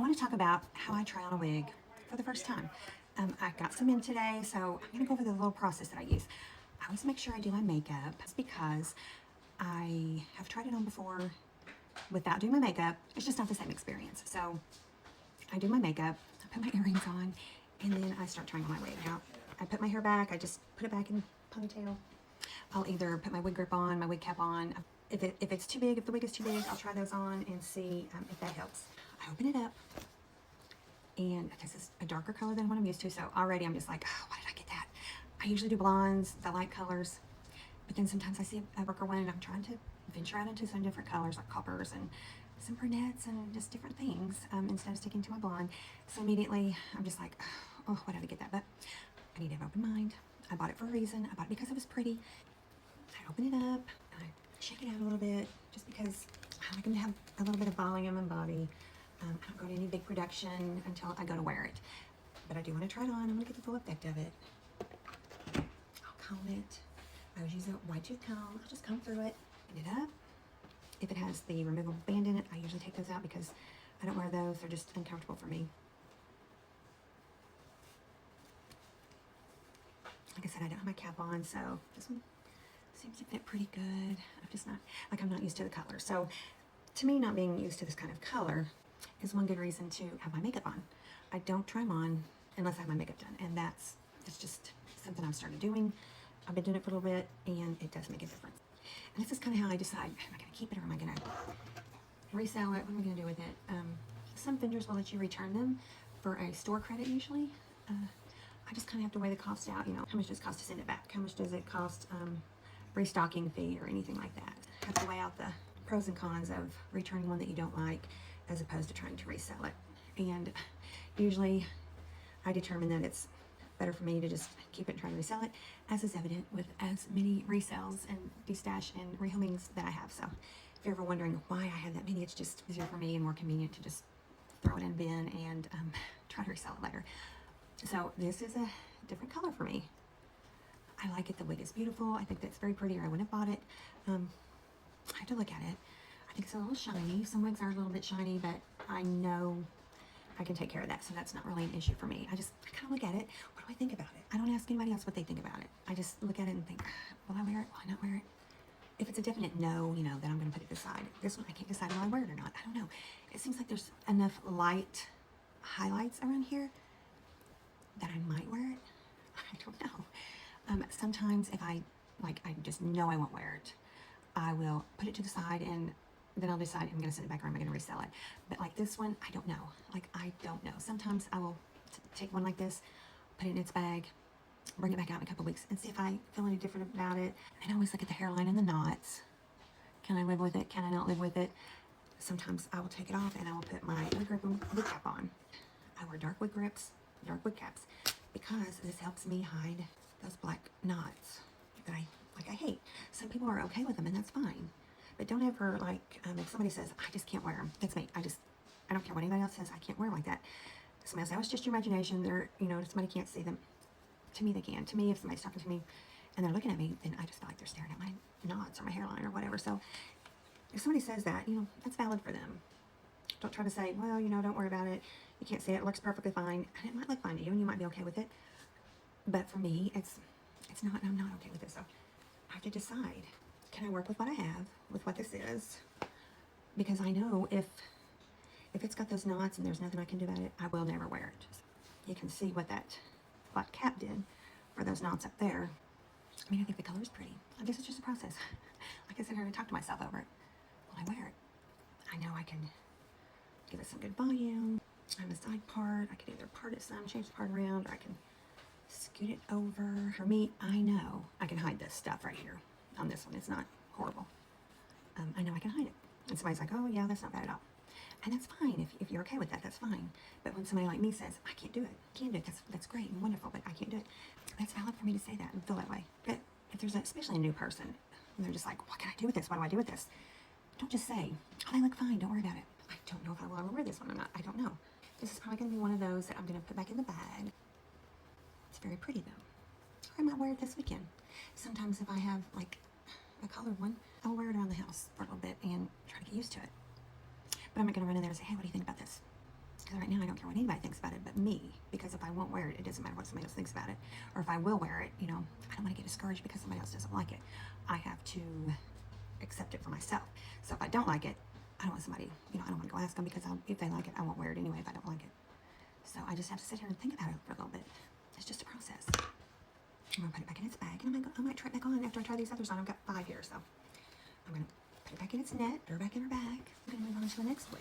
I want to talk about how I try on a wig for the first time. I got some in today, so I'm going to go over the little process that I use. I always make sure I do my makeup. It's because I have tried it on before without doing my makeup. It's just not the same experience. So I do my makeup, I put my earrings on, and then I start trying on my wig. Now, I put my hair back, I just put it back in ponytail. I'll either put my wig grip on, my wig cap on. If it's too big, if the wig is too big, I'll try those on and see if that helps. I open it up, and this is a darker color than what I'm used to, so already I'm just like, oh, why did I get that? I usually do blondes, the light colors, but then sometimes I see a darker one and I'm trying to venture out into some different colors like coppers and some brunettes and just different things instead of sticking to my blonde. So immediately I'm just like, oh, why did I get that? But I need to have an open mind. I bought it for a reason. I bought it because it was pretty. I open it up, and I shake it out a little bit just because I like them to have a little bit of volume and body. I don't go to any big production until I go to wear it. But I do want to try it on. I want to get the full effect of it. I'll comb it. I always use a wide tooth comb. I'll just comb through it, clean it up. If it has the removable band in it, I usually take those out because I don't wear those. They're just uncomfortable for me. Like I said, I don't have my cap on, so this one seems to fit pretty good. I'm not used to the color. So to me, not being used to this kind of color is one good reason to have my makeup on. I don't try them on unless I have my makeup done, and it's just something I've started doing. I've been doing it for a little bit, and it does make a difference. And this is kind of how I decide, am I going to keep it or am I going to resell it? What am I going to do with it? Some vendors will let you return them for a store credit usually. I just kind of have to weigh the cost out, how much does it cost to send it back? How much does it cost restocking fee or anything like that? I have to weigh out the pros and cons of returning one that you don't like as opposed to trying to resell it. And usually I determine that it's better for me to just keep it and try to resell it, as is evident with as many resells and destash and rehomings that I have. So if you're ever wondering why I have that many, it's just easier for me and more convenient to just throw it in a bin and try to resell it later. So this is a different color for me. I like it. The wig is beautiful. I think that's very pretty, or I wouldn't have bought it. I have to look at it. I think it's a little shiny. Some wigs are a little bit shiny, but I know I can take care of that, so that's not really an issue for me. I kind of look at it. What do I think about it? I don't ask anybody else what they think about it. I just look at it and think, will I wear it? Will I not wear it? If it's a definite no, then I'm going to put it aside. This one, I can't decide will I wear it or not. I don't know. It seems like there's enough light highlights around here that I might wear it. I don't know. Sometimes if I just know I won't wear it, I will put it to the side and then I'll decide I'm going to send it back or am I going to resell it. But like this one, I don't know. I don't know. Sometimes I will take one like this, put it in its bag, bring it back out in a couple weeks and see if I feel any different about it. And I always look at the hairline and the knots. Can I live with it? Can I not live with it? Sometimes I will take it off and I will put my wig grip and wig cap on. I wear dark wig grips, dark wig caps, because this helps me hide those black knots that I hate. Some people are okay with them and that's fine. But don't ever if somebody says, I just can't wear them. That's me. I don't care what anybody else says. I can't wear them like that. Somebody else, that was just your imagination. Somebody can't see them. To me, they can. To me, if somebody's talking to me and they're looking at me, then I just feel like they're staring at my knots or my hairline or whatever. So if somebody says that, that's valid for them. Don't try to say, well, don't worry about it. You can't see it. It looks perfectly fine. And it might look fine to you and you might be okay with it. But for me, it's not, I'm not okay with it. So I have to decide, can I work with what I have, with what this is? Because I know if it's got those knots and there's nothing I can do about it, I will never wear it. You can see what that black cap did for those knots up there. I think the color is pretty. I guess it's just a process. Like I said, I'm going to talk to myself over it. Will I wear it? I know I can give it some good volume. On the side part, I could either part it some, change the part around, or I can scoot it over. For me, I know I can hide this stuff right here on this one. It's not horrible. I know I can hide it. And somebody's like, oh yeah, that's not bad at all. And that's fine. If you're okay with that, that's fine. But when somebody like me says, I can't do it, can't do it, that's great and wonderful, but I can't do it, that's valid for me to say that and feel that way. But if there's especially a new person, and they're just like, what can I do with this? What do I do with this? Don't just say, oh, they look fine, don't worry about it. I don't know if I will ever wear this one or not. I don't know. This is probably going to be one of those that I'm going to put back in the bag. It's very pretty though. Or I might wear it this weekend. Sometimes if I have a colored one, I'll wear it around the house for a little bit and try to get used to it. But I'm not going to run in there and say, hey, what do you think about this? Because I don't care what anybody thinks about it but me, because if I won't wear it, it doesn't matter what somebody else thinks about it. Or if I will wear it, you know, I don't want to get discouraged because somebody else doesn't like it. I have to accept it for myself. So if I don't like it, I don't want somebody, you know, I don't want to go ask them, because if they like it, I won't wear it anyway if I don't like it. So I just have to sit here and think about it for a little bit. It's just a process. I'm gonna put it back in its bag, and I might try it back on after I try these others on. I've got 5 here, so I'm gonna put it back in its net, throw it back in her bag. I'm gonna move on to the next one.